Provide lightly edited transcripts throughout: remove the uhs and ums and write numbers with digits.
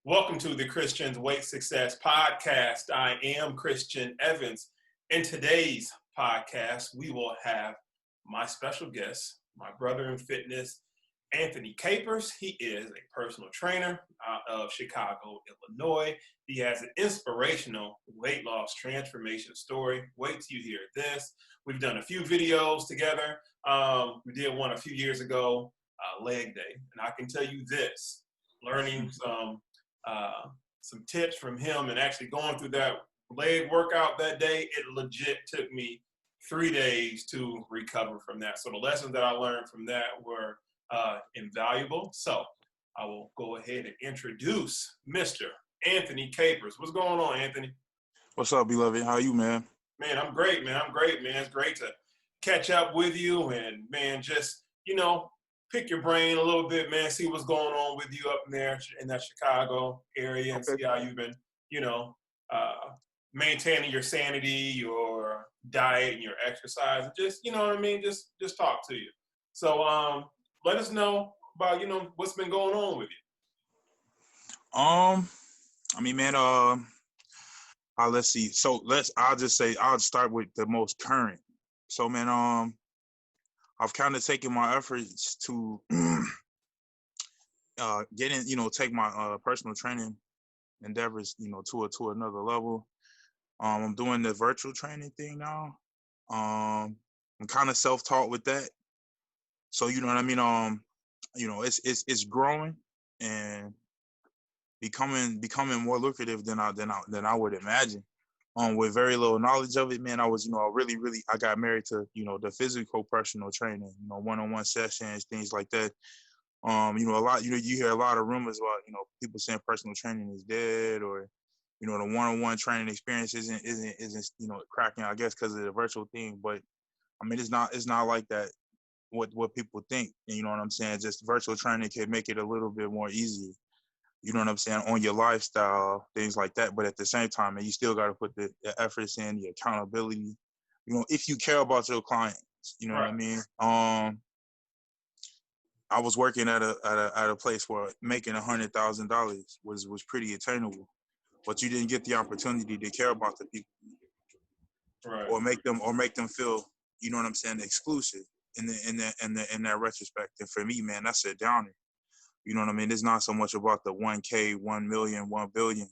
Welcome to the Christian's Weight Success Podcast. I am Christian Evans. In today's podcast, we will have my special guest, my brother in fitness, Anthony Capers. He is a personal trainer out of Chicago, Illinois. He has an inspirational weight loss transformation story. Wait till you hear this. We've done a few videos together. We did one a few years ago, leg day. And I can tell you this, learning some tips from him and actually going through that leg workout that day, it legit took me 3 days to recover from that. So the lessons that I learned from that were invaluable. So I will go ahead and introduce Mr. Anthony Capers. What's going on, Anthony? What's up, beloved? How are you, man? Man, I'm great, man. It's great to catch up with you and, man, just, pick your brain a little bit, man, see what's going on with you up there in that Chicago area and see how you've been, maintaining your sanity, your diet, and your exercise. And just, you know what I mean? Just talk to you. So let us know about, what's been going on with you. Man, let's see. So I'll start with the most current. So, man, I've kind of taken my efforts to take my personal training endeavors, to another level. I'm doing the virtual training thing now. I'm kind of self-taught with that. So, you know what I mean? It's growing and becoming more lucrative than I would imagine. With very little knowledge of it, man, I was, I got married to, the physical personal training, one-on-one sessions, things like that. A lot, you hear a lot of rumors about, people saying personal training is dead, or, the one-on-one training experience isn't, cracking, I guess, because of the virtual thing. But I mean, it's not like that. What people think, and you know what I'm saying? Just virtual training can make it a little bit more easier. You know what I'm saying, on your lifestyle, things like that. But at the same time, man, you still got to put the efforts in, the accountability, if you care about your clients, you know what I mean? I was working at a place where making $100,000 was pretty attainable, but you didn't get the opportunity to care about the people, or make them feel, you know what I'm saying, exclusive in that retrospect. And for me, man, that's a downer. You know what I mean? It's not so much about the 1K, 1 million, 1 billion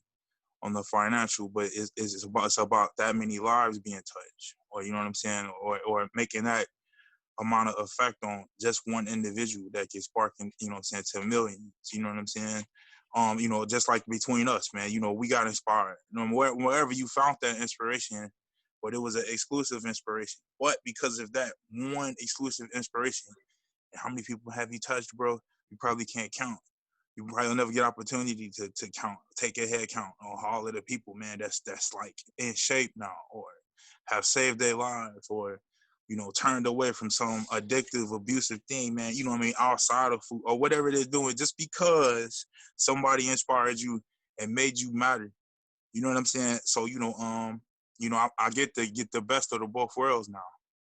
on the financial, but it's about that many lives being touched, or you know what I'm saying, or making that amount of effect on just one individual that gets sparking, you know what I'm saying, to millions. You know what I'm saying? Just like between us, man, we got inspired. Wherever you found that inspiration, but it was an exclusive inspiration. But because of that one exclusive inspiration, how many people have you touched, bro? You probably can't count. You probably never get opportunity to count, take a head count on all of the people, man, that's like in shape now, or have saved their lives, or, turned away from some addictive, abusive thing, man, you know what I mean, outside of food, or whatever they're doing, just because somebody inspired you and made you matter. You know what I'm saying? So, I get to get the best of the both worlds now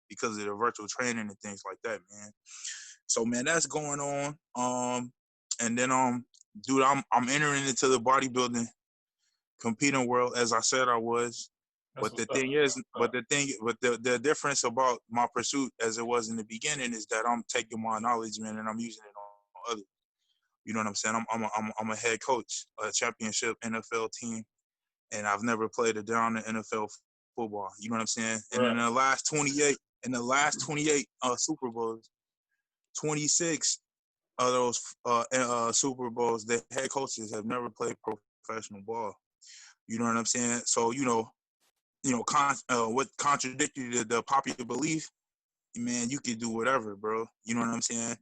because of the virtual training and things like that, man. So, man, that's going on. And then, dude, I'm entering into the bodybuilding competing world, as I said I was. But the difference about my pursuit as it was in the beginning is that I'm taking my knowledge, man, and I'm using it on others. You know what I'm saying? I'm a head coach, a championship NFL team, and I've never played a down in NFL football. You know what I'm saying? And in the last 28 Super Bowls, 26 of those Super Bowls, the head coaches have never played professional ball. You know what I'm saying? So, what contradicted the popular belief, man, you could do whatever, bro. You know what I'm saying?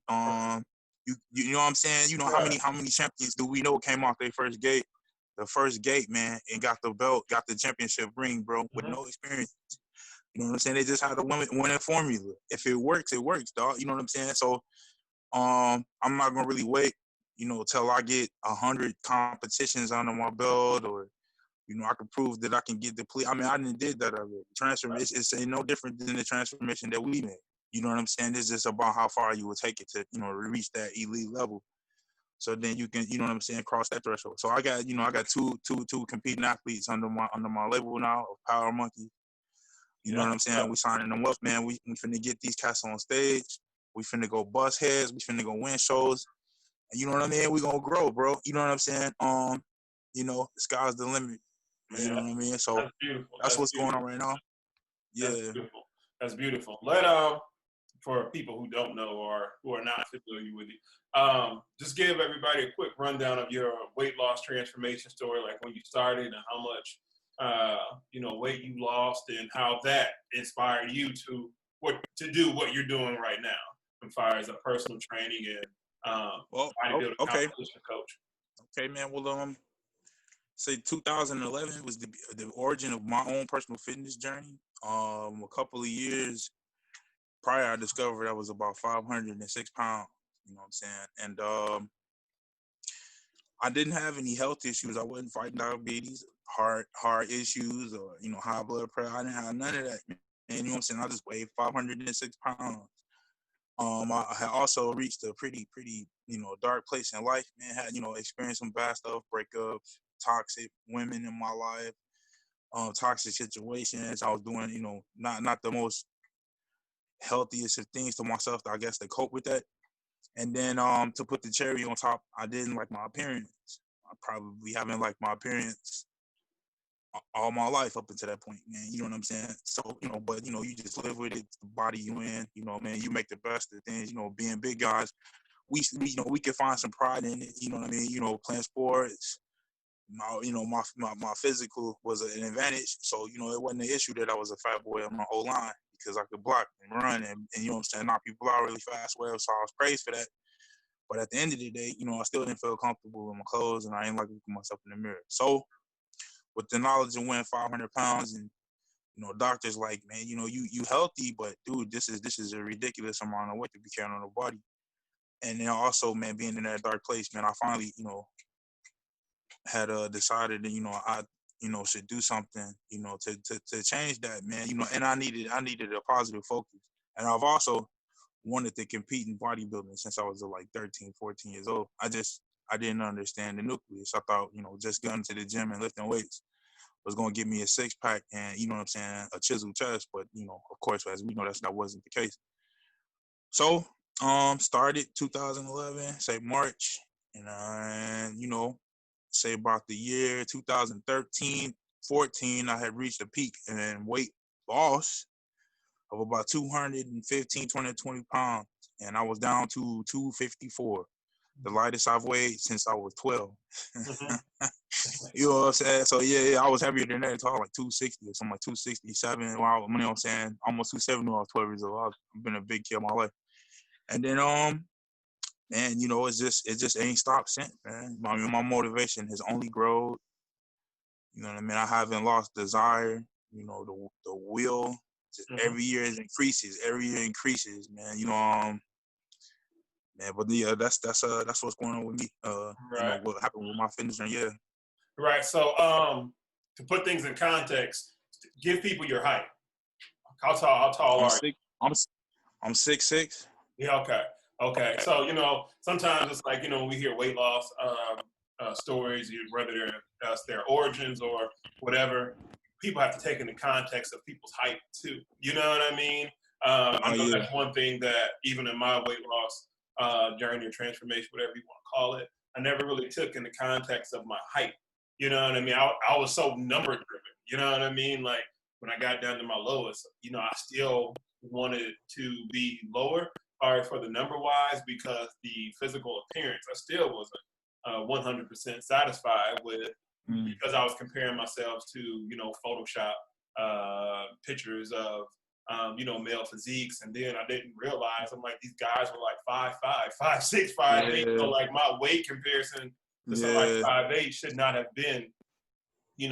You know what I'm saying? You know how many champions do we know came off their first gate, man, and got the belt, got the championship ring, bro, with no experience. You know what I'm saying? They just had a winning formula. If it works, dog. You know what I'm saying? So, I'm not gonna really wait, till I get 100 competitions under my belt, or I can prove that I can get the plea. I mean, I did that already. Transformation is no different than the transformation that we made. You know what I'm saying? It's just about how far you will take it to, reach that elite level. So then you can, you know what I'm saying, cross that threshold. So I got, I got two competing athletes under my label now of Power Monkey. You know what I'm saying? We signing them up, man. We finna get these cats on stage. We finna go bust heads. We finna go win shows. And you know what I mean? We gonna grow, bro. You know what I'm saying? The sky's the limit. Man, you know what I mean? So that's beautiful. that's what's going on right now. Yeah. That's beautiful. For people who don't know or who are not familiar with you, just give everybody a quick rundown of your weight loss transformation story, like when you started and how much weight you lost and how that inspired you to do what you're doing right now, as far as a personal training and bodybuilding competition coach. Okay, man. Well, say 2011 was the origin of my own personal fitness journey. A couple of years prior, I discovered I was about 506 pounds. You know what I'm saying? And I didn't have any health issues. I wasn't fighting diabetes, heart issues, or high blood pressure. I didn't have none of that. And you know what I'm saying? I just weighed 506 pounds. I had also reached a pretty dark place in life, man. Had experienced some bad stuff, breakups, toxic women in my life, toxic situations. I was doing not the most healthiest of things to myself, I guess, to cope with that. And then to put the cherry on top, I didn't like my appearance. I probably haven't liked my appearance all my life up until that point, man. You know what I'm saying? So, but you just live with it, the body you in, man, you make the best of things, being big guys. We can find some pride in it, you know what I mean? Playing sports. My physical was an advantage. So, it wasn't an issue that I was a fat boy on my whole line because I could block and run and you know what I'm saying, knock people out really fast. Well, so I was praised for that. But at the end of the day, I still didn't feel comfortable in my clothes and I didn't like looking myself in the mirror. So with the knowledge of weighing 500 pounds and, doctors like, man, you healthy, but dude, this is a ridiculous amount of weight to be carrying on the body. And then also, man, being in that dark place, man, I finally, had decided that, I, should do something, to change that, man, and I needed a positive focus. And I've also wanted to compete in bodybuilding since I was like 13, 14 years old. I didn't understand the nucleus. I thought, just going to the gym and lifting weights was going to give me a six-pack and, you know what I'm saying, a chiseled chest. But, of course, as we know, that wasn't the case. So, started 2011, say March, and, say about the year 2013, 14, I had reached a peak in weight loss of about 215, 220 pounds. And I was down to 254. The lightest I've weighed since I was 12. You know what I'm saying? So yeah, I was heavier than that. It's all like 260 or something, like 267. Wow, you know what I'm saying? Almost 270 when I was 12 years old. I've been a big kid my life. And then man, it just ain't stopped since, man. I mean, my motivation has only grown. You know what I mean? I haven't lost desire. The will. Just every year it increases. Every year increases, man. Man, but yeah, that's what's going on with me. Right. What happened with my fitness journey? Yeah. Right. So, to put things in context, give people your height. How tall are you? I'm 6'6". Yeah. Okay. So sometimes it's like when we hear weight loss stories, whether they're their origins or whatever, people have to take into context of people's height too. You know what I mean? I know that's one thing that even in my weight loss journey or transformation, whatever you want to call it, I never really took into context of my height. You know what I mean? I was so number driven. You know what I mean? Like when I got down to my lowest, I still wanted to be lower for the number wise because the physical appearance I still wasn't 100% satisfied with because I was comparing myself to Photoshop pictures of male physiques, and then I didn't realize I'm like these guys were like 5'5", 5'6", 5'8", so like my weight comparison to somebody 5'8" should not have been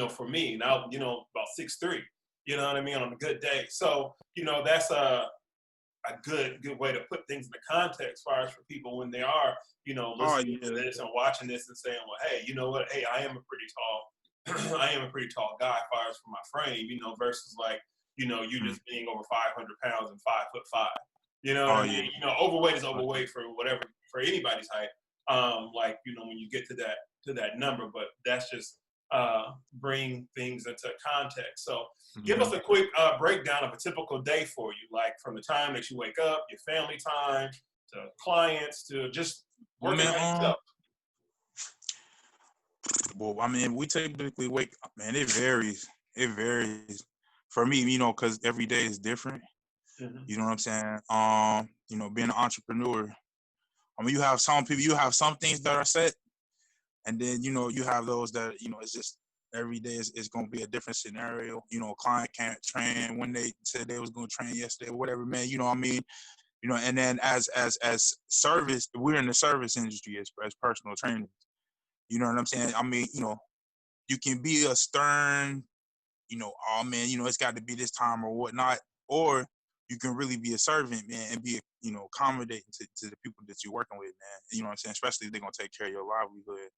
for me. Now about 6'3", you know what I mean, on a good day. So that's a good way to put things into context as far as for people when they are listening to this and watching this and saying, well, hey, you know what, hey, I am a pretty tall guy as far as for my frame, versus like you just being over 500 pounds and 5'5". You know what I mean? Overweight is overweight for anybody's height. like, you know, when you get to that number, but that's just bring things into context. So give us a quick breakdown of a typical day for you, like from the time that you wake up, your family time, to clients, to just working on yourself. Well, I mean, we typically wake up, man, it varies. It varies. For me, you know, because every day is different. You know what I'm saying? You know, being an entrepreneur, I mean, you have some people, you have some things that are set, and then, you know, you have those that, you know, it's just every day is going to be a different scenario. You know, a client can't train when they said they was going to train yesterday, whatever, man. You know what I mean? You know, and then as service, we're in the service industry as personal trainers. You know what I'm saying? I mean, you know, you can be a stern, you know, oh man, you know, it's got to be this time or whatnot, or you can really be a servant, man, and be, you know, accommodating to the people that you're working with, man. You know what I'm saying? Especially if they're gonna take care of your livelihood.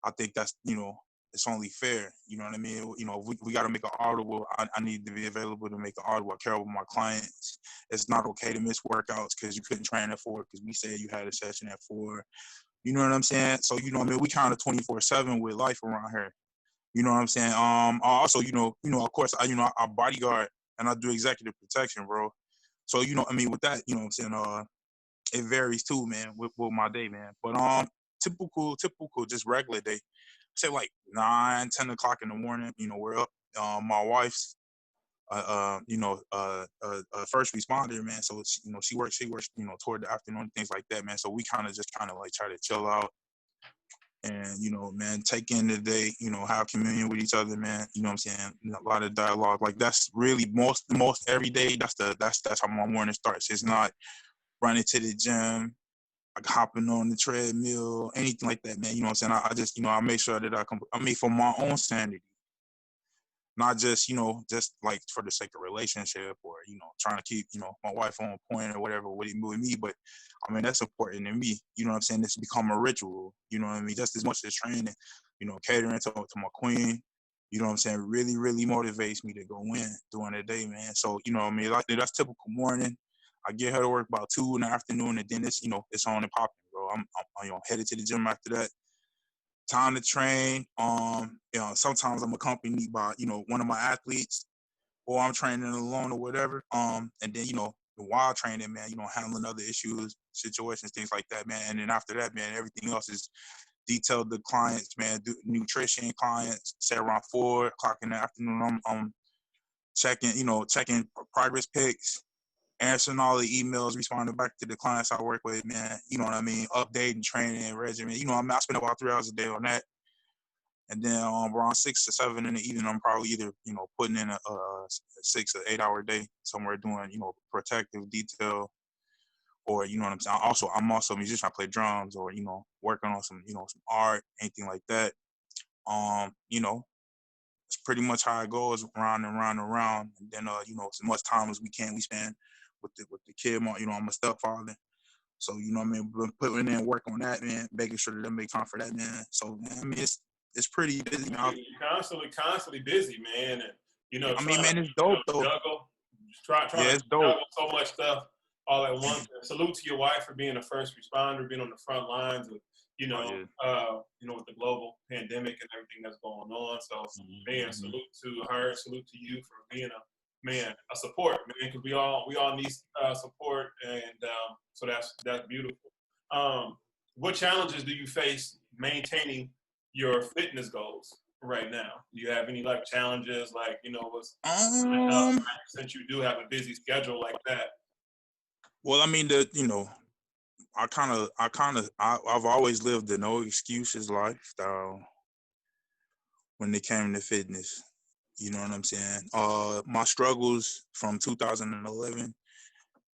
I think that's, you know, it's only fair. You know what I mean? You know, we got to make an audible. I need to be available to make an audible. I care about my clients. It's not okay to miss workouts because you couldn't train at 4 because we said you had a session at 4. You know what I'm saying? So, you know what I mean? We kind of 24/7 with life around here. You know what I'm saying? Also, you know, of course, I bodyguard and I do executive protection, bro. So, you know, I mean, with that, you know what I'm saying? It varies too, man, with my day, man. But typical, just regular day. Say like 9, 10 o'clock in the morning. You know, we're up. My wife's, first responder, man. So you know, she works, you know, toward the afternoon, things like that, man. So we kind of like try to chill out and, you know, man, take in the day, you know, have communion with each other, man. You know what I'm saying? You know, a lot of dialogue. Like that's really most every day. That's how my morning starts. It's not running to the gym, like hopping on the treadmill, anything like that, man. You know what I'm saying? I just, you know, I make sure that I mean, for my own sanity, not just, you know, just like for the sake of relationship or, you know, trying to keep, you know, my wife on point or whatever with me. But I mean, that's important to me. You know what I'm saying? It's become a ritual, you know what I mean? Just as much as training, you know, catering to my queen, you know what I'm saying? Really, really motivates me to go in during the day, man. So, you know what I mean? Like that's typical morning. I get her to work about 2 in the afternoon, and then it's, you know, it's on and popping, bro. I'm you know, headed to the gym after that. Time to train. You know, sometimes I'm accompanied by, you know, one of my athletes, or I'm training alone or whatever. And then, you know, while training, man, you know, handling other issues, situations, things like that, man. And then after that, man, everything else is detailed to clients, man. Nutrition clients. Say around 4 o'clock in the afternoon, I'm checking progress pics, answering all the emails, responding back to the clients I work with, man. You know what I mean? Updating training regimen. You know, I spend about 3 hours a day on that. And then around 6 to 7 in the evening, I'm probably either, you know, putting in a 6 or 8 hour day somewhere doing, you know, protective detail, or, you know what I'm saying? I'm also a musician. I play drums, or, you know, working on some, you know, some art, anything like that. You know, it's pretty much how it goes, round and round and round. And then, you know, as much time as we spend with the kid. You know, I'm a stepfather. So, you know what I mean? Putting in work on that, man, making sure that they make time for that, man. So, man, I mean, it's pretty busy, man. You're constantly busy, man. And, you know, I mean, trying man, to, it's dope, though. juggle, trying Yeah, to it's dope. juggle so much stuff all at once. And salute to your wife for being a first responder, being on the front lines of, you know, with the global pandemic and everything that's going on. So, man, salute to her, salute to you for being a support, man, because we all need support, and so that's beautiful. What challenges do you face maintaining your fitness goals right now? Do you have any like challenges, like, you know, what's coming up, since you do have a busy schedule like that? Well, I mean, I've always lived the no excuses lifestyle when it came to fitness. You know what I'm saying? My struggles from 2011,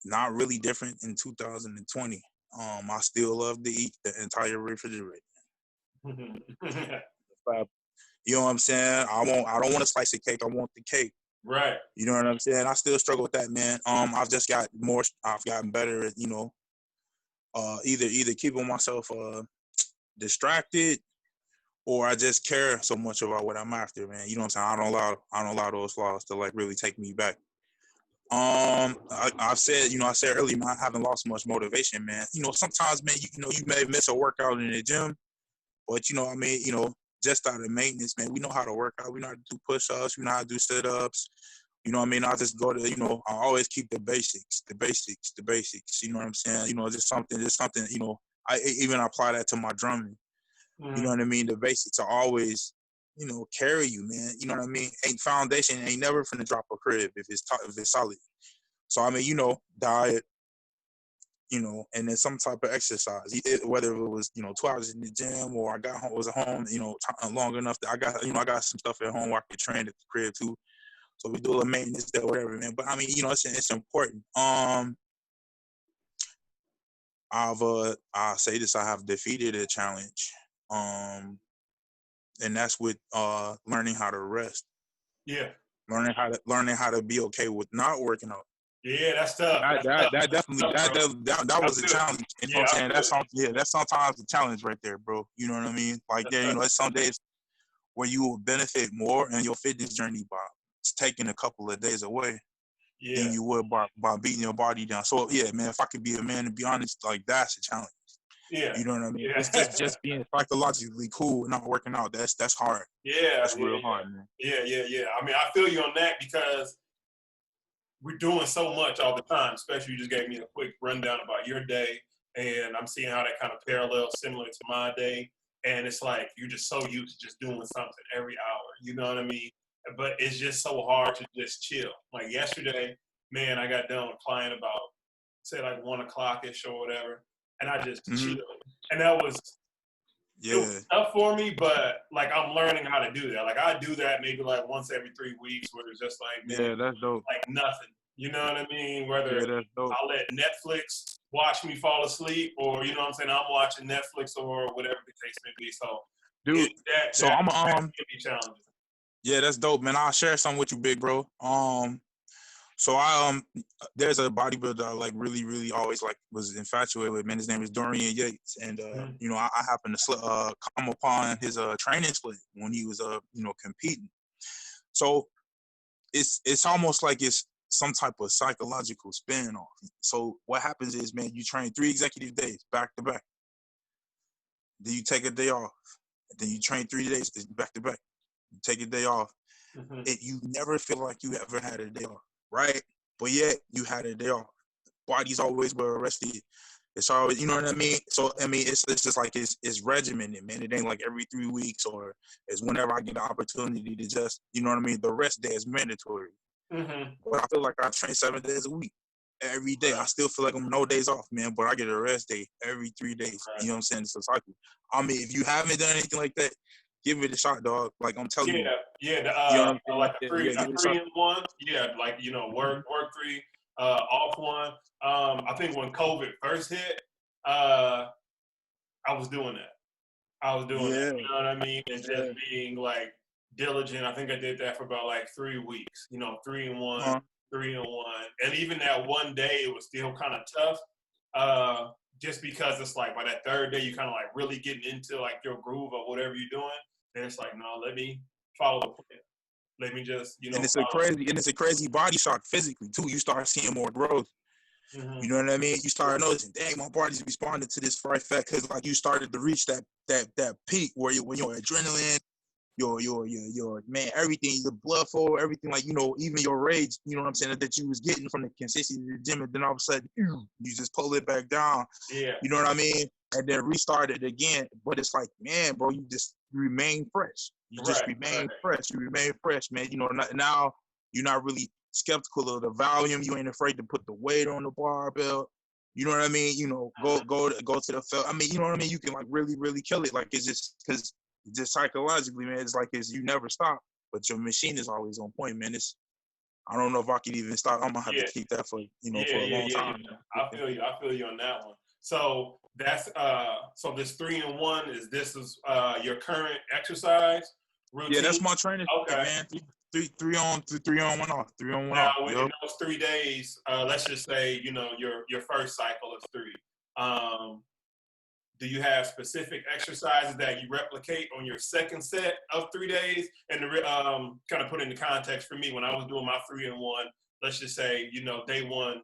not really different in 2020. I still love to eat the entire refrigerator. You know what I'm saying? I don't want a slice of cake. I want the cake. Right. You know what I'm saying? I still struggle with that, man. I've gotten better at, you know, either keeping myself distracted, or I just care so much about what I'm after, man. You know what I'm saying? I don't allow those flaws to like really take me back. I said earlier, man, I haven't lost much motivation, man. Sometimes, man, you may miss a workout in the gym, but just out of maintenance, man, we know how to work out. We know how to do push-ups. We know how to do sit-ups. I just go to, I always keep the basics. You know what I'm saying? Just something, I even apply that to my drumming. You know what I mean? The basics are always, carry you, man. You know what I mean? Foundation ain't never finna drop a crib if it's solid. So, diet, and then some type of exercise, whether it was, 2 hours in the gym or was at home, long enough that I got some stuff at home where I could train at the crib too. So we do a little maintenance there, whatever, man. But it's important. I'll say this, I have defeated a challenge. And that's with learning how to rest. Yeah. Learning how to be okay with not working out. Yeah, that's tough. That definitely that was a challenge. You know what I'm saying? That's sometimes a challenge right there, bro. You know what I mean? Like there's some days where you will benefit more in your fitness journey by taking a couple of days away than you would by beating your body down. So yeah, man, if I could be a man, to be honest, like that's a challenge. Yeah. You know what I mean? Yeah. It's just being psychologically cool and not working out. That's hard. Yeah. That's real hard, man. Yeah. I mean, I feel you on that because we're doing so much all the time, especially you just gave me a quick rundown about your day, and I'm seeing how that kind of parallels similar to my day. And it's like you're just so used to just doing something every hour. You know what I mean? But it's just so hard to just chill. Like yesterday, man, I got done with a client about, say, like 1 o'clock-ish or whatever, and I just chilled. And that was, it was tough for me, but like I'm learning how to do that. Like I do that maybe like once every 3 weeks where it's just like, man, that's dope. Like nothing. You know what I mean? Whether I'll let Netflix watch me fall asleep or, you know what I'm saying, I'm watching Netflix or whatever the case may be. So, dude, that can be challenging. Yeah, that's dope, man. I'll share something with you, big bro. So there's a bodybuilder I like really always like was infatuated with, man. His name is Dorian Yates, and I happened to come upon his training split when he was competing. So it's almost like it's some type of psychological spin off. So what happens is, man, you train 3 consecutive days back to back. Then you take a day off. Then you train 3 days back to back. You take a day off. You never feel like you ever had a day off, right? But yet you had a day off. Body's always well rested. It's always, you know what I mean? So I mean, it's just like it's regimented, man. It ain't like every 3 weeks or it's whenever I get the opportunity to just, you know what I mean? The rest day is mandatory. But I feel like I train 7 days a week. Every day. I still feel like I'm no days off, man, but I get a rest day every 3 days. You know what I'm saying? It's a cycle. I mean, if you haven't done anything like that, give it a shot, dog. Like I'm telling you. Yeah, like a 3 and 1. Yeah, like, work 3, off 1. I think when COVID first hit, I was doing that. You know what I mean? And just being like diligent. I think I did that for about like 3 weeks, 3 and 1, 3 and 1. And even that one day, it was still kind of tough. Just because it's like by that 3rd day, you kind of like really getting into like your groove of whatever you're doing. And it's like, no, let me follow the plan. Let me just, And it's a crazy body shock physically too. You start seeing more growth. You know what I mean? You start noticing, dang, my body's responding to this for effect because like you started to reach that peak where when your adrenaline, your man, everything, the blood flow, everything, like, even your rage, you know what I'm saying, that you was getting from the consistency of the gym, and then all of a sudden, you just pull it back down. Yeah. You know what I mean? And then restart it again. But it's like, man, bro, you remain fresh. You just remain fresh. You remain fresh, man. Now you're not really skeptical of the volume. You ain't afraid to put the weight on the barbell. You know what I mean? Go to the field. I mean, you know what I mean? You can like really kill it. Like it's just because just psychologically, man, it's like you never stop, but your machine is always on point, man. I don't know if I could even stop. I'm gonna have to keep that for for a long time. I feel you on that one. So that's so this 3 and 1 is your current exercise routine? Yeah, that's my training. Okay, man. Three on, 1 off. 3 on 1 now, off. In those 3 days, let's just say your first cycle is 3. Do you have specific exercises that you replicate on your second set of 3 days? And to kind of put into context for me, when I was doing my 3 and 1, let's just say, day 1,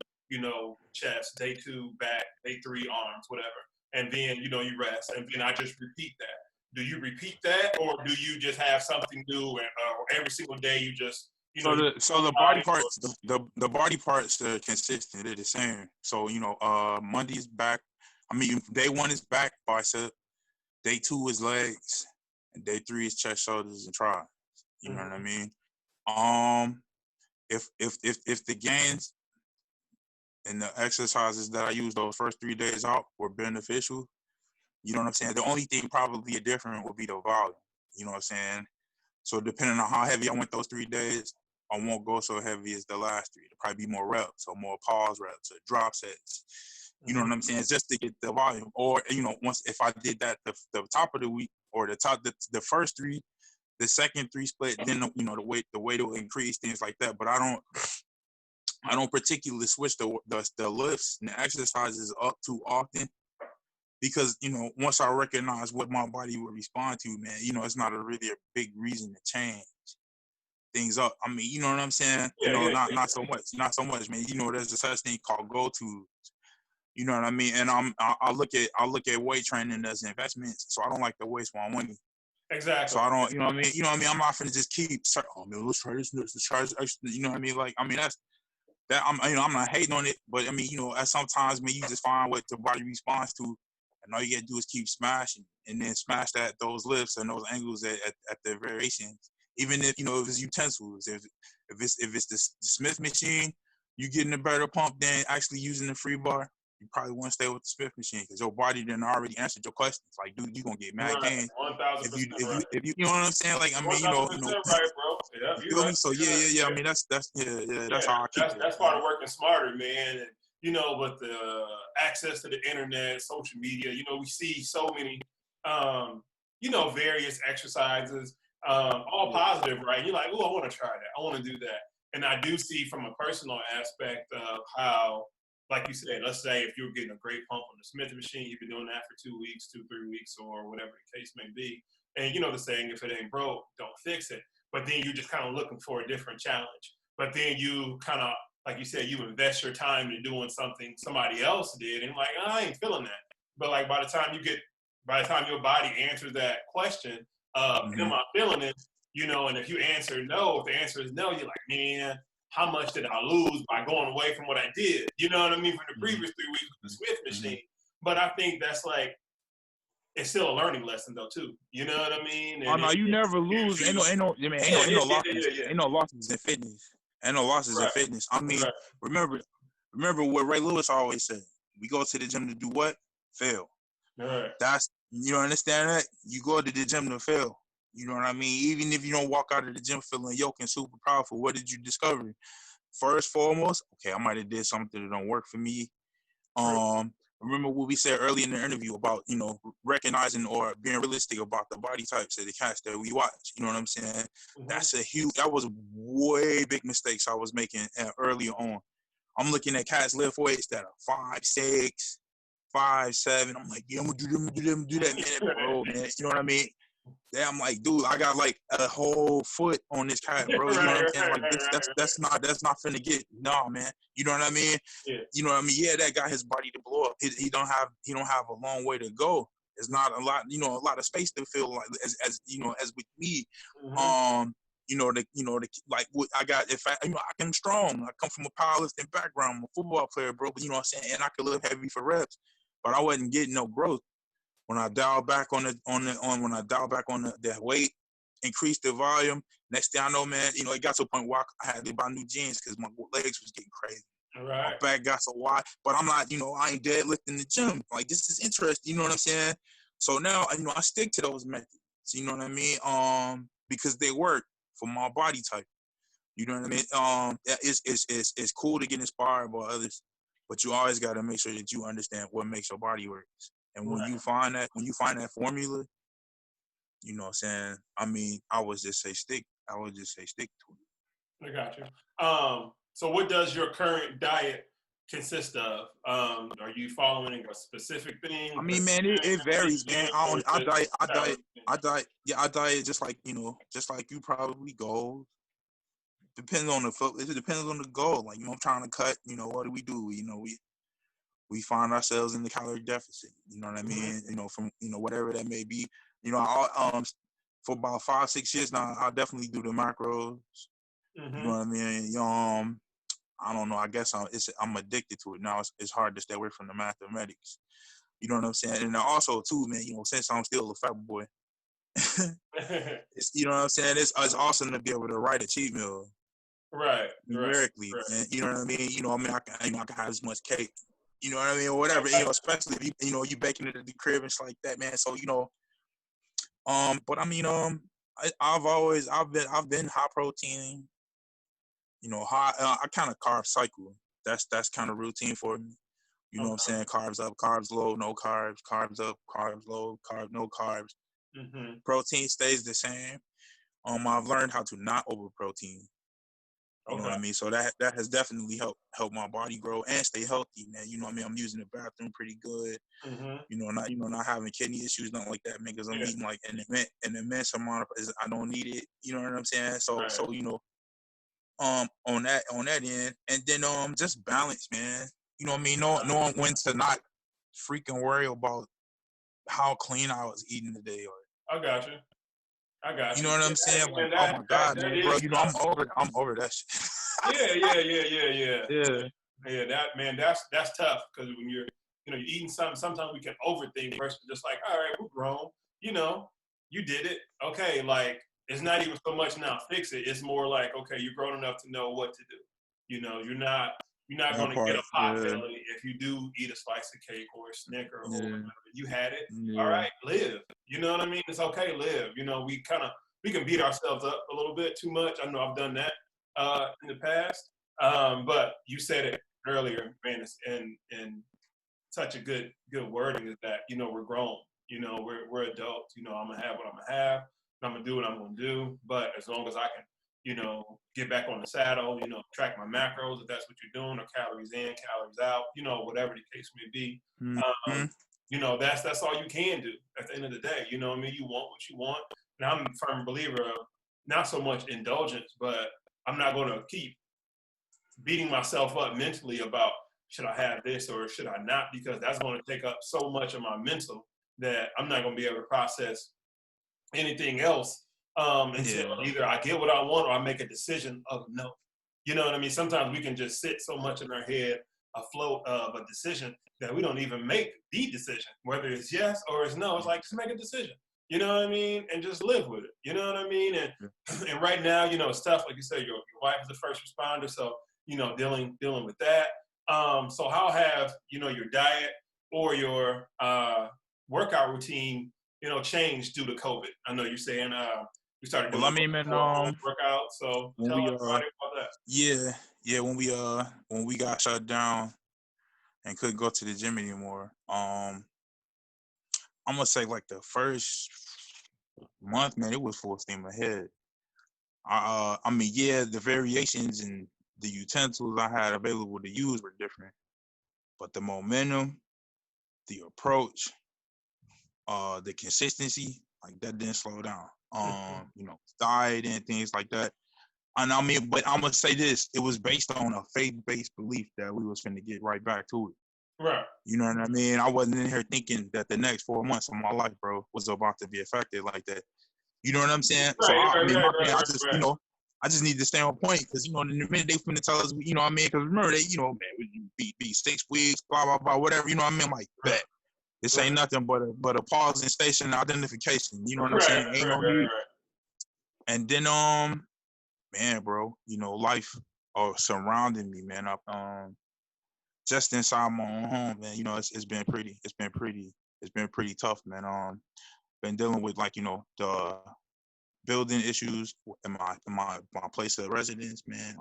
chest, day 2, back, day 3, arms, whatever. And then, you rest. And then I just repeat that. Do you repeat that, or do you just have something new and every single day you just, So the body parts, the body parts are consistent. They're the same. So, Monday's back. Day 1 is back, bicep. Day 2 is legs. And day 3 is chest, shoulders, and triceps. You know what I mean? If the gains and the exercises that I used those first 3 days out were beneficial, you know what I'm saying? The only thing probably different would be the volume. You know what I'm saying? So depending on how heavy I went those 3 days, I won't go so heavy as the last 3. It'll probably be more reps or more pause reps or drop sets. You know what I'm saying? Just to get the volume. Or, once if I did that the top of the week or the first 3, the second 3 split, then the weight will increase, things like that. But I don't particularly switch the lifts and the exercises up too often, because once I recognize what my body would respond to, man, it's not really a big reason to change things up. You know what I'm saying? Not so much, man. There's a such thing called go-to. You know what I mean? And I look at weight training as investments, so I don't like to waste my money. Exactly. So I don't, you know what I mean? I'm not finna just keep, let's try this, let's try this. You know what I mean? I'm not hating on it, but at sometimes, man, you just find what the body responds to, and all you gotta do is keep smashing, and then smash those lifts and those angles at the variations. Even if if it's utensils, if it's the Smith machine, you getting a better pump than actually using the free bar, you probably want to stay with the Smith machine, because your body done already answered your questions. Like, dude, you gonna get mad gains 1,000% if you know what I'm saying? Like, 1,000% right, bro. Yeah, you feel me? So yeah. That's how I keep it. That's part of working smarter, man. And with the access to the internet, social media, we see so many, various exercises, all positive, right? You're like, oh, I want to try that. I want to do that. And I do see from a personal aspect of how, like you said, let's say if you're getting a great pump on the Smith machine, you've been doing that for 2 weeks, 2-3 weeks, or whatever the case may be. And the saying, if it ain't broke, don't fix it. But then you're just kind of looking for a different challenge. But then you kind of, like you said, you invest your time in doing something somebody else did, and like, I ain't feeling that. But like by the time your body answers that question, am I feeling it? And if you answer no, if the answer is no, you're like, man, how much did I lose by going away from what I did? You know what I mean? From the previous 3 weeks with the Swift machine. But I think that's like, it's still a learning lesson though too. You know what I mean? And no, you never lose. Ain't no losses. Ain't no losses in fitness. Ain't no losses in fitness. Remember what Ray Lewis always said. We go to the gym to do what? Fail. Right. That's, understand that? You go to the gym to fail. You know what I mean? Even if you don't walk out of the gym feeling yoked and super powerful, what did you discover? First, foremost, okay, I might have did something that don't work for me. Remember what we said earlier in the interview about, recognizing or being realistic about the body types of the cats that we watch. You know what I'm saying? That was way big mistakes I was making earlier on. I'm looking at cats lift weights that are 5'6", 5'7". I'm like, yeah, I'm gonna do that, man, bro, man. You know what I mean? Yeah, I'm like, dude, I got like a whole foot on this cat, bro. You know what I'm saying? Like, that's not finna get, no, man. You know what I mean? Yeah. You know what I mean? Yeah, that got his body to blow up. He don't have a long way to go. There's not a lot of space to fill, like as with me. Like what I got. If I'm strong. I come from a powerlifting background. I'm a football player, bro. But you know what I'm saying? And I could lift heavy for reps, but I wasn't getting no growth. When I dial back on the weight, increase the volume. Next thing I know, man, it got to a point where I had to buy new jeans because my legs was getting crazy. Right. My back got so wide, but I'm not, I ain't deadlifting the gym. Like, this is interesting. You know what I'm saying? So now, I stick to those methods. You know what I mean? Because they work for my body type. You know what I mean? It's cool to get inspired by others, but you always got to make sure that you understand what makes your body work. And when you find that formula, you know what I'm saying? I would just say stick to it. I got you. So what does your current diet consist of? Are you following a specific thing? Man, it varies, man. I diet just like you probably go depends on it depends on the goal. Like, I'm trying to cut. What do? We find ourselves in the calorie deficit. You know what I mean? From whatever that may be. For about 5-6 years now, I'll definitely do the macros. You know what I mean? I don't know. I guess I'm addicted to it now. It's hard to stay away from the mathematics. You know what I'm saying? And also too, man. Since I'm still a fat boy, you know what I'm saying? It's awesome to be able to write a cheat meal, right, numerically. right. And you know what I mean? I can have as much cake. You know what I mean? Or whatever. Especially if you baking it at the crib and stuff like that, man. So but I mean, I've been high protein. I kind of carb cycle. That's kind of routine for me. You know what I'm saying? Carbs up, carbs low, no carbs, carbs up, carbs low, no carbs. Protein stays the same. I've learned how to not over protein. You know what I mean? So that has definitely helped my body grow and stay healthy, man. You know what I mean? I'm using the bathroom pretty good. Not having kidney issues, nothing like that, man. Because I'm eating like an immense amount of. I don't need it. You know what I'm saying? So on that end, and then just balance, man. You know what I mean? Knowing when to not freaking worry about how clean I was eating today, or I got you. You know what I'm saying? Like, oh my God, man, bro. I'm over that shit. Yeah. That's tough because when you're eating something, sometimes we can overthink versus just like, all right, we're grown. You did it. Okay, like it's not even so much now fix it. It's more like, okay, you're grown enough to know what to do. You're not going to get a pot belly if you do eat a slice of cake or a Snicker or whatever. You had it. All right, live. You know what I mean? It's okay, live. We can beat ourselves up a little bit too much. I know I've done that in the past. But you said it earlier, man, and such a good wording is that, we're grown. We're adults. I'm gonna have what I'm gonna have. I'm gonna do what I'm gonna do. But as long as I can, get back on the saddle, track my macros if that's what you're doing, or calories in, calories out, whatever the case may be. That's all you can do at the end of the day. You know what I mean? You want what you want. And I'm a firm believer of not so much indulgence, but I'm not going to keep beating myself up mentally about should I have this or should I not, because that's going to take up so much of my mental that I'm not going to be able to process anything else until either I get what I want or I make a decision of no. You know what I mean? Sometimes we can just sit so much in our head afloat of a decision that we don't even make the decision, whether it's yes or it's no. It's like, just make a decision. You know what I mean? And just live with it. You know what I mean? And right now, it's tough. Like you said, your wife is a first responder, so dealing with that. So how have your diet or your workout routine changed due to COVID? I know you're saying you started doing workout. So tell everybody about that. Yeah. When we got shut down and couldn't go to the gym anymore, I'm gonna say like the first month, man, it was full steam ahead. I mean, the variations and the utensils I had available to use were different, but the momentum, the approach, the consistency, like that didn't slow down. Diet and things like that. And I mean, but I'm gonna say this: it was based on a faith-based belief that we was finna get right back to it. Right. You know what I mean? I wasn't in here thinking that the next 4 months of my life, bro, was about to be affected like that. You know what I'm saying? Right, I just, I just need to stay on point because, in the minute they finna tell us, you know what I mean? Because remember, they, man, we be 6 weeks, blah, blah, blah, whatever, you know what I mean? I'm like, bet. This ain't nothing but a pause and station identification. You know what I'm saying? Ain't no need. And then, man, bro, life surrounding me, man. Just inside my own home, man. It's been pretty tough, man. Been dealing with the building issues in my place of residence, man.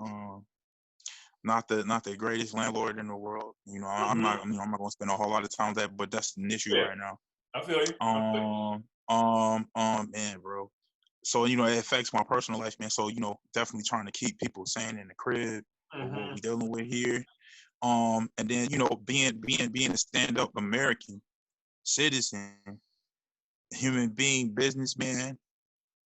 Not the greatest landlord in the world. I'm not gonna spend a whole lot of time with that, but that's an issue right now. I feel you. Man, bro. So it affects my personal life, man. So definitely trying to keep people sane in the crib of what we dealing with here. And then being a stand-up American citizen, human being, businessman,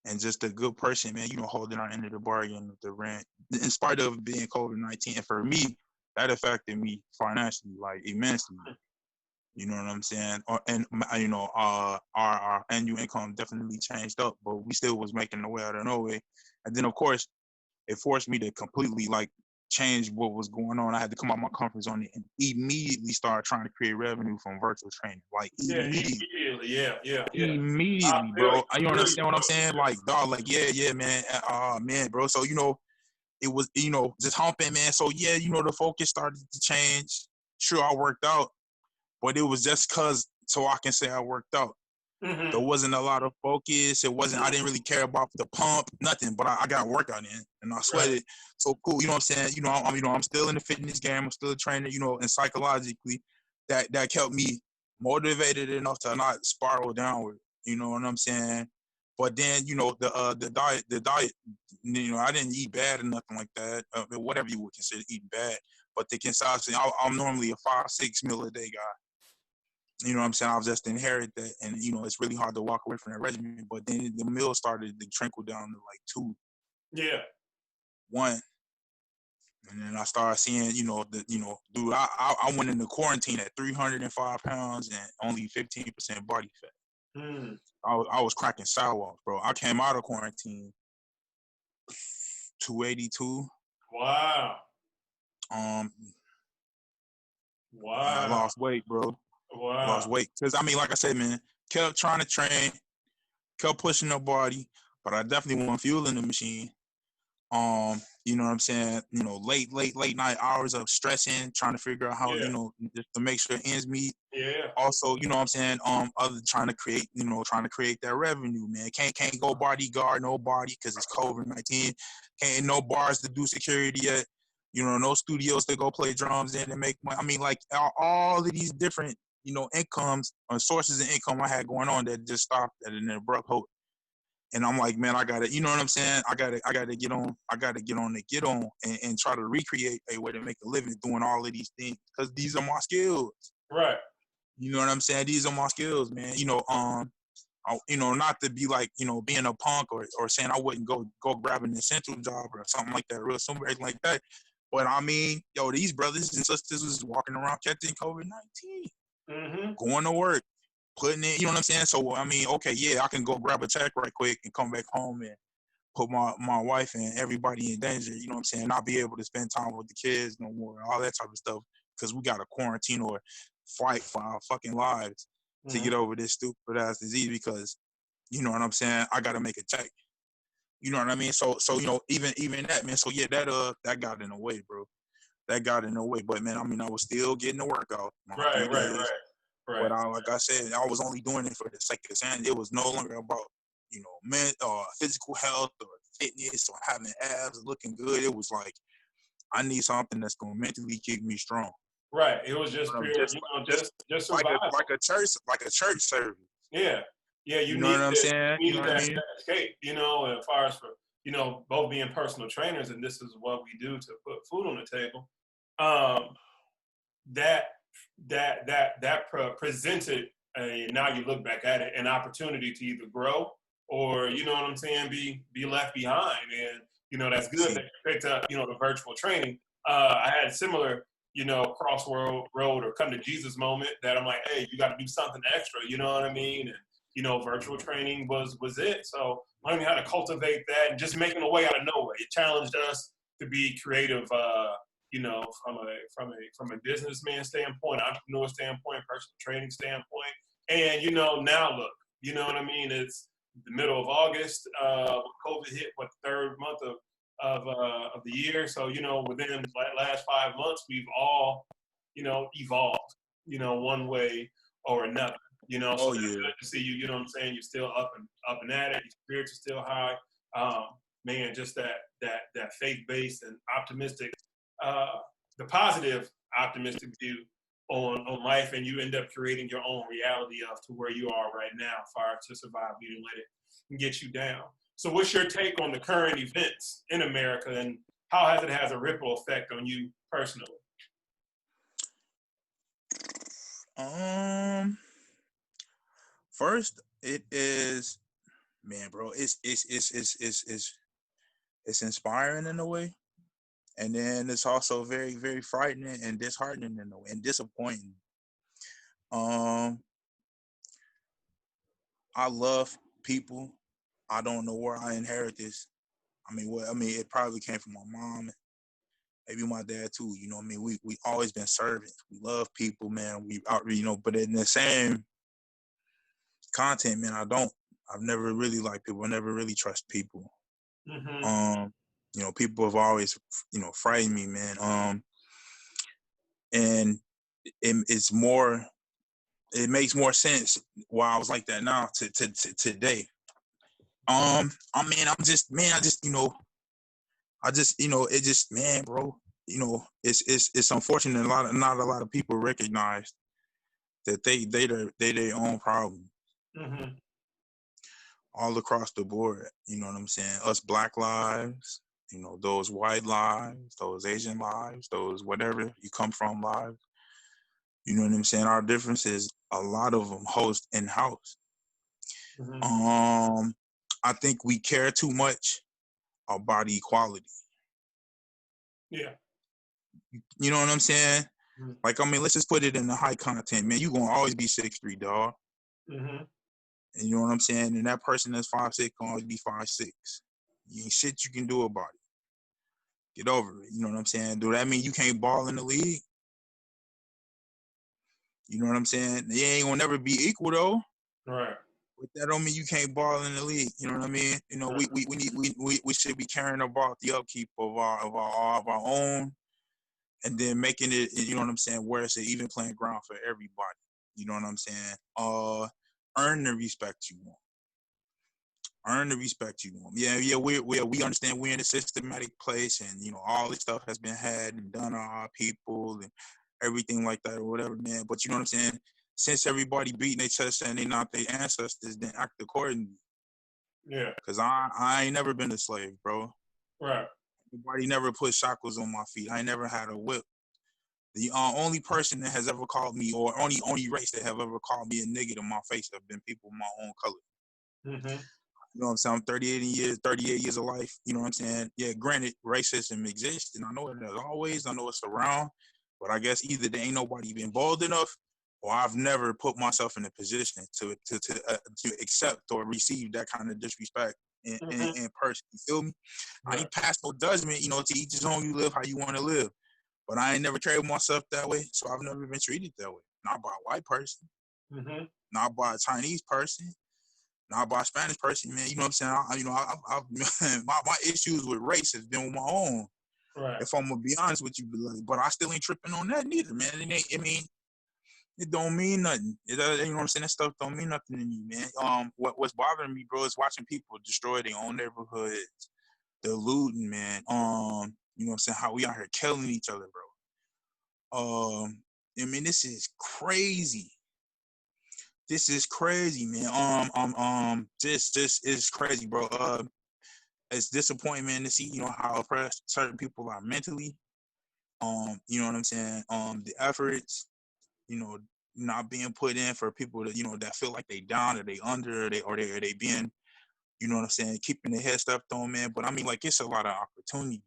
and just a good person, man, holding our end of the bargain with the rent, in spite of being COVID-19. And for me, that affected me financially, like immensely. You know what I'm saying? Our annual income definitely changed up, but we still was making the way out of no way. And then, of course, it forced me to completely like change what was going on. I had to come out my comfort zone and immediately start trying to create revenue from virtual training. Like immediately. Yeah. Immediately, bro. You understand what I'm saying? Like, dog, like, yeah, man. Man, bro. So, it was, just humping, man. So, yeah, the focus started to change. Sure, I worked out, but it was just so I can say I worked out. There wasn't a lot of focus. I didn't really care about the pump, nothing, but I got workout in and I sweated. Right. So cool. You know what I'm saying? I'm still in the fitness game. I'm still a trainer, and psychologically that kept me motivated enough to not spiral downward. You know what I'm saying? But then, the diet, I didn't eat bad or nothing like that. Whatever you would consider eating bad. But the consistency, I'm normally a 5-6 meal a day guy. You know what I'm saying? I've just inherited that, and it's really hard to walk away from that regimen. But then the meal started to trickle down to like 2, 1, and then I started seeing, dude, I went into quarantine at 305 pounds and only 15% body fat. I was cracking sidewalks, bro. I came out of quarantine 282. Wow. I lost weight, bro. Wow. Lost weight. Because, like I said, man, kept trying to train, kept pushing the body, but I definitely wasn't fueling the machine. You know what I'm saying? Late night hours of stressing, trying to figure out how, just to make sure ends meet. Yeah. Also, you know what I'm saying? Trying to create that revenue, man. Can't go bodyguard nobody because it's COVID-19. Can't no bars to do security yet. No studios to go play drums in and make money. Like all of these different, incomes or sources of income I had going on that just stopped at an abrupt halt. And I'm like, man, I gotta, you know what I'm saying? I gotta get on and try to recreate a way to make a living doing all of these things because these are my skills. Right. You know what I'm saying? These are my skills, man. Not to be like, being a punk or saying I wouldn't go grab an essential job or something like that, real simple, anything like that. But these brothers and sisters was walking around catching COVID-19, going to work, putting in, you know what I'm saying? So, okay, yeah, I can go grab a check right quick and come back home and put my wife and everybody in danger, you know what I'm saying? Not be able to spend time with the kids no more, all that type of stuff, because we got to quarantine or fight for our fucking lives to get over this stupid ass disease because, you know what I'm saying? I got to make a check. You know what I mean? So even that, man. So yeah, that got in the way, bro. That got in the way. But man, I was still getting the workout. Right. But like I said, I was only doing it for the sake of saying it was no longer about, physical health or fitness or having abs or looking good. It was like I need something that's gonna mentally keep me strong. Right. It was just pure, just survival. Like a church service. Yeah. Yeah, you know what I'm saying? You need that escape, as far as for, both being personal trainers, and this is what we do to put food on the table. That presented now you look back at it, an opportunity to either grow or, you know what I'm saying, be left behind. And, that's good that you picked up, the virtual training. I had similar, crossroad road or come to Jesus moment that I'm like, hey, you got to do something extra, you know what I mean? And, virtual training was it. So learning how to cultivate that and just making a way out of nowhere. It challenged us to be creative, from a businessman standpoint, entrepreneur standpoint, personal training standpoint. And, now look, you know what I mean? It's the middle of August, COVID hit, the third month of the year. So, within the last 5 months, we've all, evolved, one way or another. So it's good to see you. You know what I'm saying? You're still up and at it. Your spirits are still high. Man, just that faith-based and optimistic, the positive optimistic view on life, and you end up creating your own reality of to where you are right now, far to survive. You didn't let it get you down. So, what's your take on the current events in America, and how has a ripple effect on you personally? First, it is man, bro, it's inspiring in a way, and then it's also very, very frightening and disheartening in a way, and disappointing. I love people. I don't know where I inherit this. I mean, it probably came from my mom, maybe my dad too. You know what I mean? We always been servants. We love people, man. But in the same content, man, I've never really liked people. I never really trust people. People have always, frightened me, man. And it's more, it makes more sense why I was like that now to today. I mean, it just, man, bro, it's unfortunate. Not a lot of people recognize that they their own problem. All across the board, you know what I'm saying? Us Black lives, those white lives, those Asian lives, those whatever you come from lives. You know what I'm saying? Our difference is a lot of them host in house. I think we care too much about equality. Yeah. You know what I'm saying? Like, I mean, let's just put it in the high content, man. You gonna always be 6'3", dog. And you know what I'm saying? And that person that's 5'6" gonna always be 5'6". You ain't shit you can do about it. Get over it. You know what I'm saying? Do that mean you can't ball in the league? You know what I'm saying? They ain't gonna never be equal though. Right. But that don't mean you can't ball in the league. You know what I mean? We should be caring about the upkeep of our own, and then making it, you know what I'm saying, where it's an even playing ground for everybody. You know what I'm saying? Earn the respect you want. Earn the respect you want. Yeah. We understand we're in a systematic place, and all this stuff has been had and done on our people and everything like that or whatever, man. But you know what I'm saying? Since everybody beating their chest and they not their ancestors, then act accordingly. Yeah. Cause I ain't never been a slave, bro. Right. Nobody never put shackles on my feet. I ain't never had a whip. The only person that has ever called me, or only race that have ever called me a nigga to my face, have been people of my own color. You know what I'm saying? I'm 38 years of life. You know what I'm saying? Yeah, granted, racism exists, and I know it as always. I know it's around, but I guess either there ain't nobody been bold enough, or I've never put myself in a position to accept or receive that kind of disrespect in person. You feel me? Right. I ain't passed no judgment. To each his own. You live how you want to live, but I ain't never carried myself that way, so I've never been treated that way. Not by a white person, not by a Chinese person. Not by a Spanish person, man. You know what I'm saying? My issues with race has been with my own. Right. If I'm gonna be honest with you, but I still ain't tripping on that neither, man. It don't mean nothing. You know what I'm saying? That stuff don't mean nothing to me, man. What's bothering me, bro, is watching people destroy their own neighborhoods, the looting, man. You know what I'm saying? How we out here killing each other, bro. This is crazy. This is crazy, man. This is crazy, bro. It's disappointing, man, to see, how oppressed certain people are mentally. You know what I'm saying? The efforts, not being put in for people that, that feel like they down or they under, or they being, you know what I'm saying, keeping their head stepped on, man. But I mean, like, it's a lot of opportunity.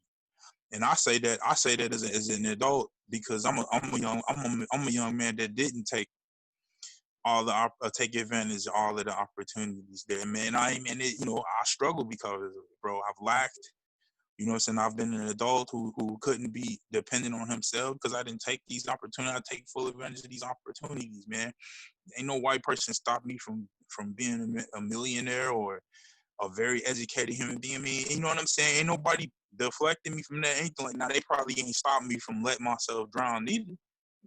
And I say that as an adult, because I'm a young man that didn't take take advantage of all of the opportunities there, man. I struggle because of it, bro. I've lacked, you know what I'm saying? I've been an adult who couldn't be dependent on himself because I didn't take these opportunities. I take full advantage of these opportunities, man. Ain't no white person stop me from being a millionaire or a very educated human being. I mean, you know what I'm saying? Ain't nobody deflecting me from that. Anything like that. They probably ain't stopped me from letting myself drown either.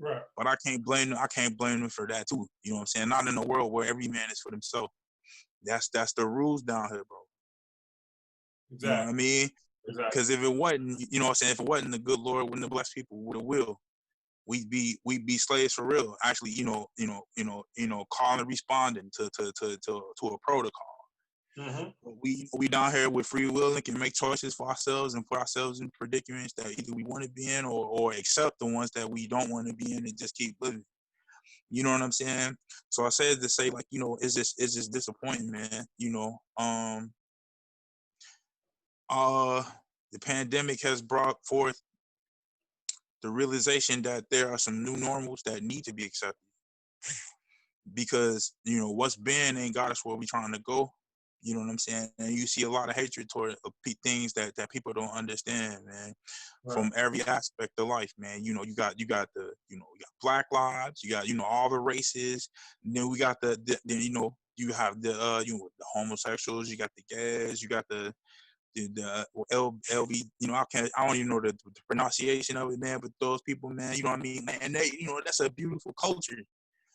Right. But I can't blame them for that too. You know what I'm saying? Not in a world where every man is for themselves. That's the rules down here, bro. Exactly. You know what I mean? Exactly. Because if it wasn't, you know what I'm saying, if it wasn't the good Lord, wouldn't have blessed people with a will, we'd be slaves for real. Actually, calling and responding to a protocol. We down here with free will and can make choices for ourselves and put ourselves in predicaments that either we want to be in or accept the ones that we don't want to be in and just keep living. You know what I'm saying? So I said to say, like, you know, it's just disappointing, man. You know, the pandemic has brought forth the realization that there are some new normals that need to be accepted, because, you know, what's been ain't got us where we trying to go. You know what I'm saying? And you see a lot of hatred toward things that people don't understand, man. Right. From every aspect of life, man. You know, you got the, you know, you got Black lives, you got, you know, all the races. And then we got the you know, you have the you know, the homosexuals, you got the gays, you got the LB, you know, I don't even know the pronunciation of it, man. But those people, man, you know what I mean, man. And they, you know, that's a beautiful culture.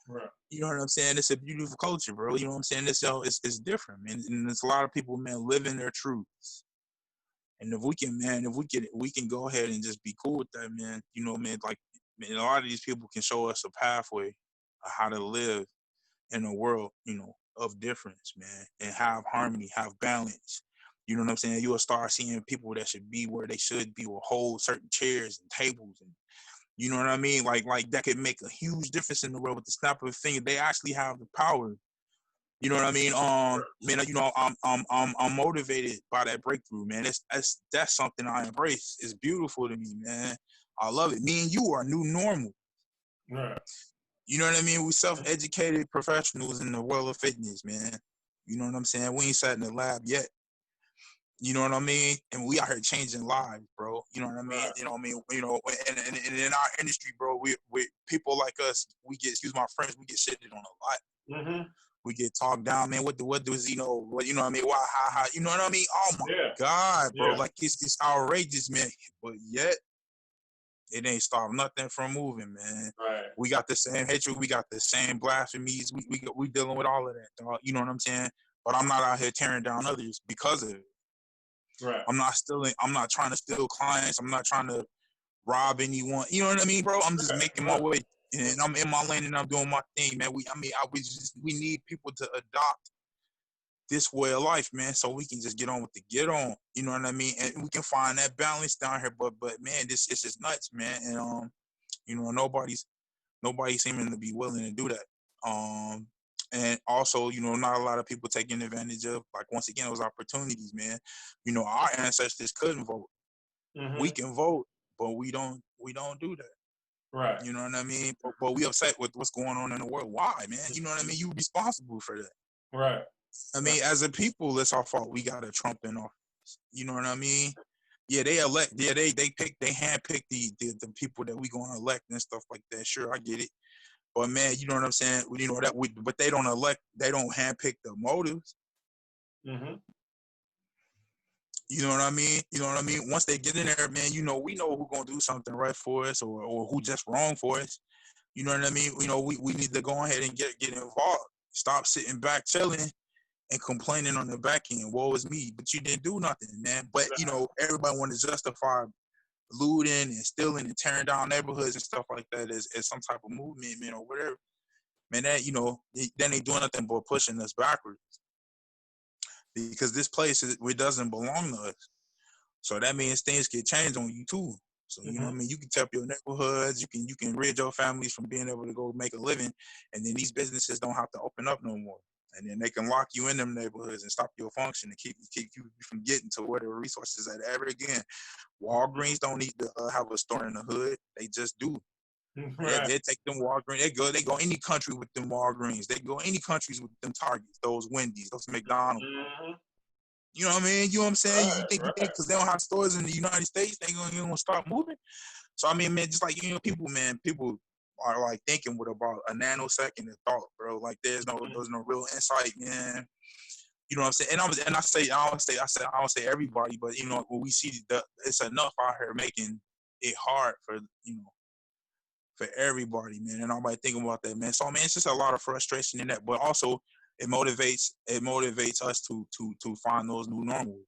Right. You know what I'm saying? It's a beautiful culture, bro. You know what I'm saying? It's different, man. And there's a lot of people, man, living their truths. And if we can, man, we can go ahead and just be cool with that, man. You know, man, like, man, a lot of these people can show us a pathway of how to live in a world, you know, of difference, man, and have harmony, have balance. You know what I'm saying? You'll start seeing people that should be where they should be, or hold certain chairs and tables, and you know what I mean? Like that could make a huge difference in the world with the snap of a finger. They actually have the power. You know what I mean? Man, you know, I'm motivated by that breakthrough, man. That's something I embrace. It's beautiful to me, man. I love it. Me and you are new normal. Right. You know what I mean? We self-educated professionals in the world of fitness, man. You know what I'm saying? We ain't sat in the lab yet. You know what I mean? And we out here changing lives, bro. You know what I mean? Right. You know what I mean? You know, and in our industry, bro, we people like us, we get, excuse my friends, we get shitted on a lot. Mm-hmm. We get talked down, man. What does he know? What, you know what I mean? Why? How? You know what I mean? Oh my God, bro! Yeah. Like it's outrageous, man. But yet, it ain't stopped nothing from moving, man. Right. We got the same hatred. We got the same blasphemies. We dealing with all of that, dog. You know what I'm saying? But I'm not out here tearing down others because of it. Right. I'm not trying to steal clients. I'm not trying to rob anyone. You know what I mean, bro? I'm just making my way, and I'm in my lane, and I'm doing my thing, man. We need people to adopt this way of life, man, so we can just get on with the get on. You know what I mean? And we can find that balance down here. But man, this is just nuts, man. And you know, nobody's seeming to be willing to do that. And also, you know, not a lot of people taking advantage of, like, once again, those opportunities, man. You know, our ancestors couldn't vote. Mm-hmm. We can vote, but we don't do that. Right. You know what I mean? But we upset with what's going on in the world. Why, man? You know what I mean? You responsible for that. Right. I mean, as a people, it's our fault. We got a Trump in office. You know what I mean? Yeah, they elect. Yeah, they handpick the people that we gonna elect and stuff like that. Sure, I get it. But man, you know what I'm saying? You know that but they don't elect. They don't handpick the motives. Mm-hmm. You know what I mean? You know what I mean? Once they get in there, man, you know, we know who's gonna do something right for us, or who just wrong for us. You know what I mean? You know, we need to go ahead and get involved. Stop sitting back chilling and complaining on the back end. Woe is me, but you didn't do nothing, man. But you know, everybody want to justify looting and stealing and tearing down neighborhoods and stuff like that as some type of movement, man, or whatever. Man, that, you know, then ain't doing nothing but pushing us backwards. Because this place it doesn't belong to us. So that means things get changed on you too. So you know what I mean? You can tap your neighborhoods, you can rid your families from being able to go make a living, and then these businesses don't have to open up no more. And then they can lock you in them neighborhoods and stop your function and keep you from getting to where the resources at ever again. Walgreens don't need to have a store in the hood. They just do. Right. They take them Walgreens. They go any country with them Walgreens. They go any countries with them Targets, those Wendy's, those McDonald's. Mm-hmm. You know what I mean? You know what I'm saying? Right, you think because they don't have stores in the United States, they gonna start moving. So I mean, man, just like, you know, people are like thinking with about a nanosecond of thought, bro. Like there's no real insight, man. You know what I'm saying? And I don't say everybody, but you know, when we see it's enough out here making it hard for, you know, for everybody, man. And I'm like thinking about that, man. So man, it's just a lot of frustration in that, but also it motivates us to find those new normals.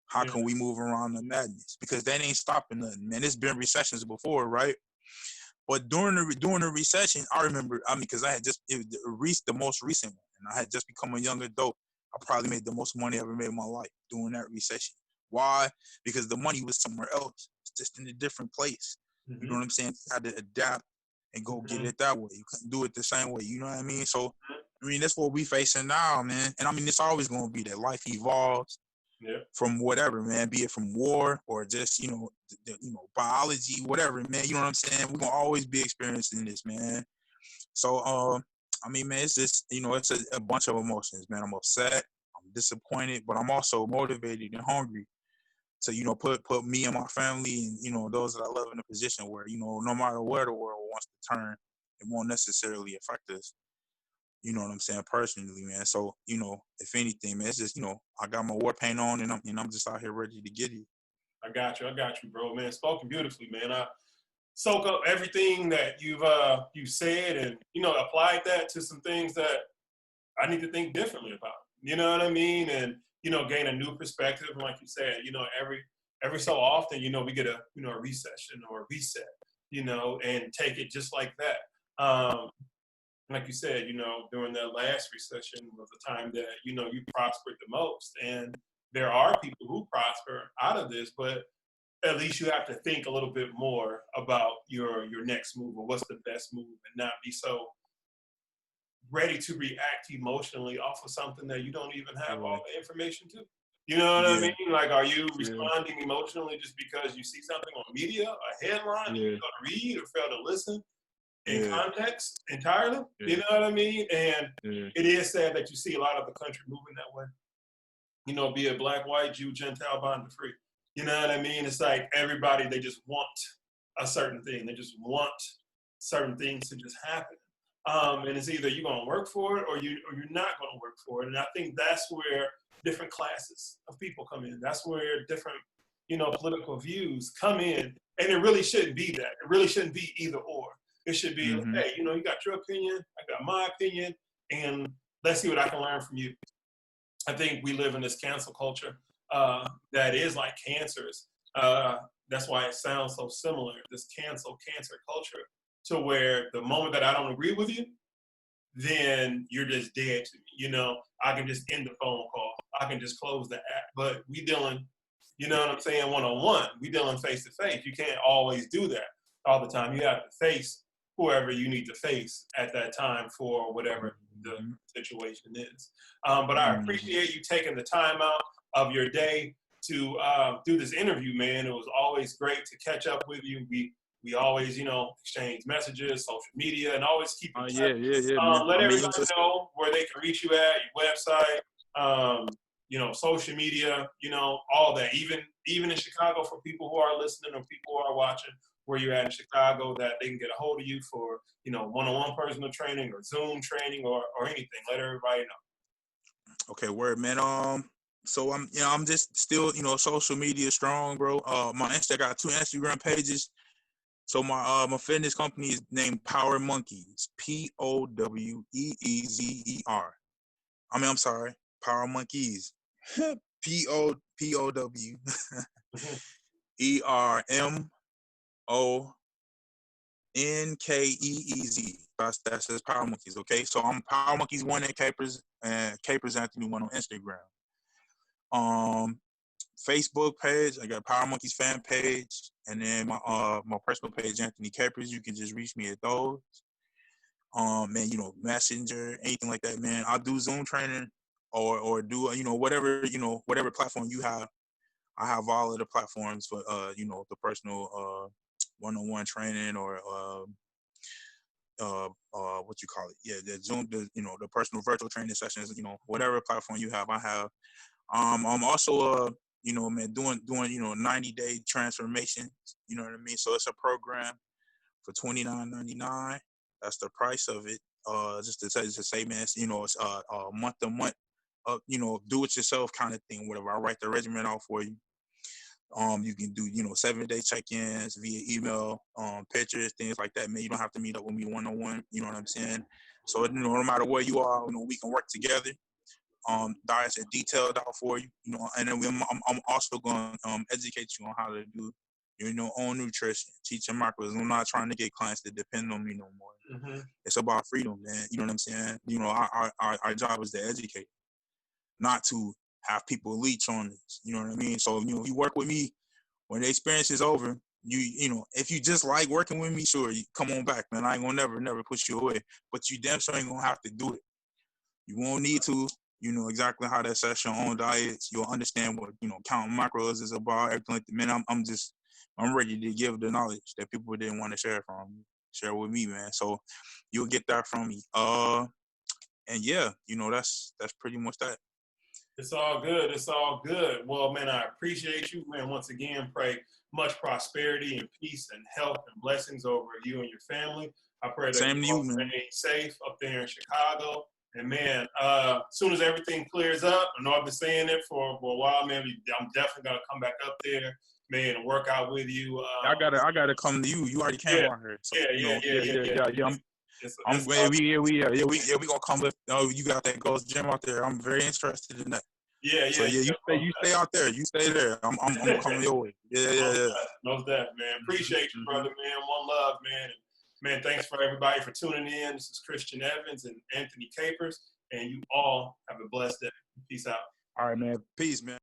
How can we move around the madness? Because that ain't stopping nothing, man. It's been recessions before, right? But during the recession, I remember, because I had just reached the most recent one, and I had just become a young adult. I probably made the most money I ever made in my life during that recession. Why? Because the money was somewhere else. It's just in a different place. Mm-hmm. You know what I'm saying? I had to adapt and go get it that way. You couldn't do it the same way. You know what I mean? So, I mean, that's what we facing now, man. And I mean, it's always going to be that life evolves from whatever, man, be it from war or just, biology, whatever, man. You know what I'm saying? We're going to always be experiencing this, man. So, I mean, man, it's just, it's a bunch of emotions, man. I'm upset, I'm disappointed, but I'm also motivated and hungry to, put me and my family and, those that I love in a position where, no matter where the world wants to turn, it won't necessarily affect us. You know what I'm saying? Personally, man. So, if anything, man, it's just, I got my war paint on and I'm just out here ready to get it. I got you, bro, man. Spoken beautifully, man. I soak up everything that you've said and, applied that to some things that I need to think differently about. You know what I mean? And, gain a new perspective. And like you said, every so often, we get a recession or a reset, and take it just like that. Like you said, during that last recession was the time that, you prospered the most. And there are people who prosper out of this, but at least you have to think a little bit more about your next move or what's the best move and not be so ready to react emotionally off of something that you don't even have all the information to. You know what I mean? Like, are you responding emotionally just because you see something on media, a headline, you fail to read or fail to listen in context entirely? You know what I mean? And it is sad that you see a lot of the country moving that way. Be it black, white, Jew, Gentile, bond or free. You know what I mean? It's like everybody, they just want a certain thing. They just want certain things to just happen. And it's either you're going to work for it or you're not going to work for it. And I think that's where different classes of people come in. That's where different, political views come in. And it really shouldn't be that. It really shouldn't be either or. It should be, hey, you got your opinion, I got my opinion, and let's see what I can learn from you. I think we live in this cancel culture that is like cancers. That's why it sounds so similar, this cancer culture, to where the moment that I don't agree with you, then you're just dead to me. I can just end the phone call. I can just close the app. But we dealing, you know what I'm saying, one-on-one. We dealing face-to-face. You can't always do that all the time. You have to face whoever you need to face at that time for whatever the situation is. But I appreciate you taking the time out of your day to do this interview, man. It was always great to catch up with you. We always, exchange messages, social media, and always keep in touch. Let everybody know where they can reach you at, your website, social media, all that. Even in Chicago, for people who are listening or people who are watching, where you're at in Chicago, that they can get a hold of you for, one-on-one personal training or Zoom training or anything. Let everybody know. Okay, word, man. So I'm just still, social media strong, bro. I got 2 Instagram pages. So my fitness company is named Power Monkeys, Poweezer. I'm sorry, Power Monkeys, POWERMONKEEZ. That's his Power Monkeys. Okay, so I'm Power Monkeys 1 at Capers and Capers Anthony 1 on Instagram. Facebook page, I got Power Monkeys fan page, and then my personal page, Anthony Capers. You can just reach me at those. Man, Messenger, anything like that, man. I'll do Zoom training or do whatever platform you have. I have all of the platforms for the personal one-on-one training or what you call it? Yeah, the Zoom, the personal virtual training sessions. Whatever platform you have, I have. I'm also man, doing 90-day transformations. You know what I mean? So it's a program for $29.99. That's the price of it. Just to say, man, it's month to month, do it yourself kind of thing. Whatever. I write the regimen out for you. You can do 7-day check-ins via email, pictures, things like that. Man, you don't have to meet up with me one-on-one. You know what I'm saying? So no matter where you are, we can work together. Diets are detailed out for you, and then I'm also going to educate you on how to do your own nutrition, teach your macros. I'm not trying to get clients to depend on me no more. It's about freedom, man. You know what I'm saying? Our job is to educate, not to have people leech on this. You know what I mean? So, you work with me when the experience is over, you know, if you just like working with me, sure, you come on back, man. I ain't gonna never push you away. But you damn sure ain't gonna have to do it. You won't need to. You know exactly how to set your own diets. You'll understand what, you know, counting macros is about, everything like that. Man, I'm ready to give the knowledge that people didn't want to share with me, man. So you'll get that from me. And yeah, you know, that's pretty much that. It's all good. It's all good. Well, man, I appreciate you, man. Once again, pray much prosperity and peace and health and blessings over you and your family. I pray that Same to you all you, man. stay safe up there in Chicago. And man, as soon as everything clears up, I know I've been saying it for a while, man. I'm definitely gonna come back up there, man, and work out with you. I gotta come to you. You already came out here, so yeah. We gonna come with. Oh, you got that Ghost Gym out there. I'm very interested in that. So you stay out there. You stay there. I'm coming your way. Yeah. Most definitely, man. Appreciate you, brother, man. One love, man. Man, thanks for everybody for tuning in. This is Christian Evans and Anthony Capers, and you all have a blessed day. Peace out. All right, man. Peace, man.